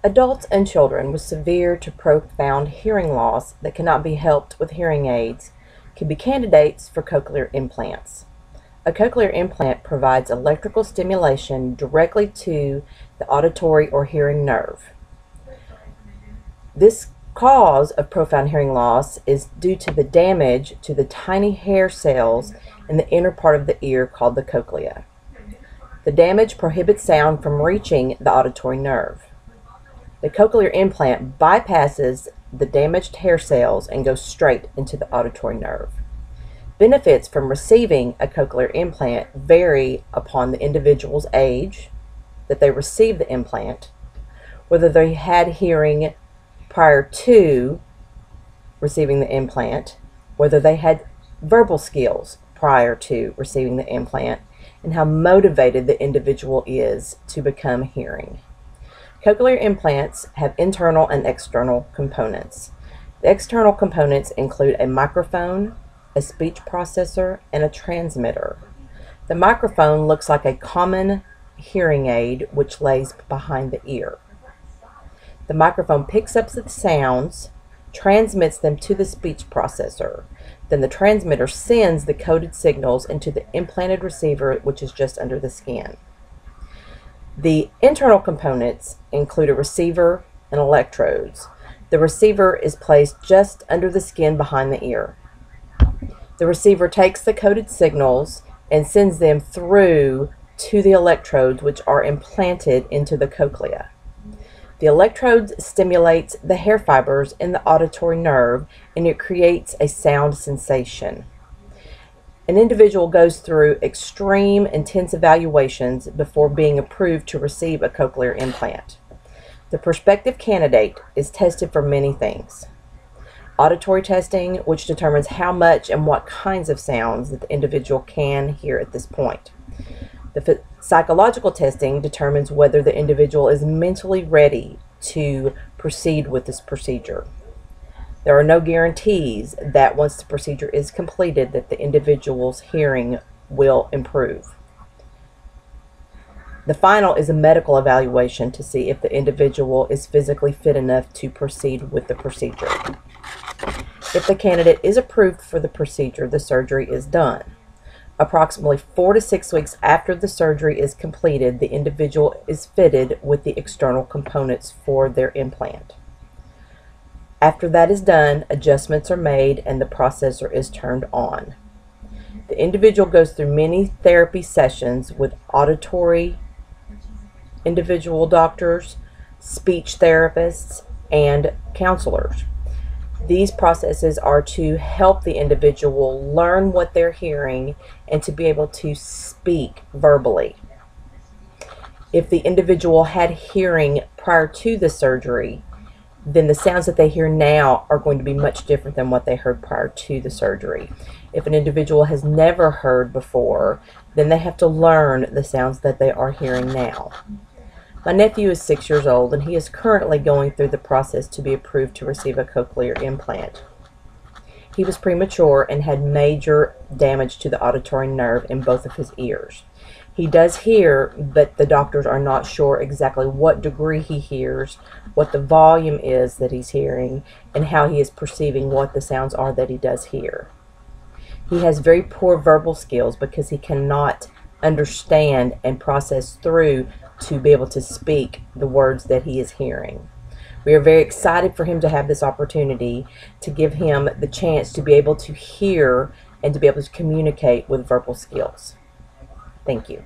Adults and children with severe to profound hearing loss that cannot be helped with hearing aids can be candidates for cochlear implants. A cochlear implant provides electrical stimulation directly to the auditory or hearing nerve. This cause of profound hearing loss is due to the damage to the tiny hair cells in the inner part of the ear called the cochlea. The damage prohibits sound from reaching the auditory nerve. The cochlear implant bypasses the damaged hair cells and goes straight into the auditory nerve. Benefits from receiving a cochlear implant vary upon the individual's age that they receive the implant, whether they had hearing prior to receiving the implant, whether they had verbal skills prior to receiving the implant, and how motivated the individual is to become hearing. Cochlear implants have internal and external components. The external components include a microphone, a speech processor, and a transmitter. The microphone looks like a common hearing aid which lays behind the ear. The microphone picks up the sounds, transmits them to the speech processor. Then the transmitter sends the coded signals into the implanted receiver, which is just under the skin. The internal components include a receiver and electrodes. The receiver is placed just under the skin behind the ear. The receiver takes the coded signals and sends them through to the electrodes, which are implanted into the cochlea. The electrodes stimulates the hair fibers in the auditory nerve, and it creates a sound sensation. An individual goes through extreme, intense evaluations before being approved to receive a cochlear implant. The prospective candidate is tested for many things. Auditory testing, which determines how much and what kinds of sounds that the individual can hear at this point. The psychological testing determines whether the individual is mentally ready to proceed with this procedure. There are no guarantees that once the procedure is completed that the individual's hearing will improve. The final is a medical evaluation to see if the individual is physically fit enough to proceed with the procedure. If the candidate is approved for the procedure, the surgery is done. Approximately 4 to 6 weeks after the surgery is completed, the individual is fitted with the external components for their implant. After that is done, adjustments are made and the processor is turned on. The individual goes through many therapy sessions with auditory individual doctors, speech therapists, and counselors. These processes are to help the individual learn what they're hearing and to be able to speak verbally. If the individual had hearing prior to the surgery, then the sounds that they hear now are going to be much different than what they heard prior to the surgery. If an individual has never heard before, then they have to learn the sounds that they are hearing now. My nephew is 6 years old and he is currently going through the process to be approved to receive a cochlear implant. He was premature and had major damage to the auditory nerve in both of his ears. He does hear, but the doctors are not sure exactly what degree he hears, what the volume is that he's hearing, and how he is perceiving what the sounds are that he does hear. He has very poor verbal skills because he cannot understand and process through to be able to speak the words that he is hearing. We are very excited for him to have this opportunity to give him the chance to be able to hear and to be able to communicate with verbal skills. Thank you.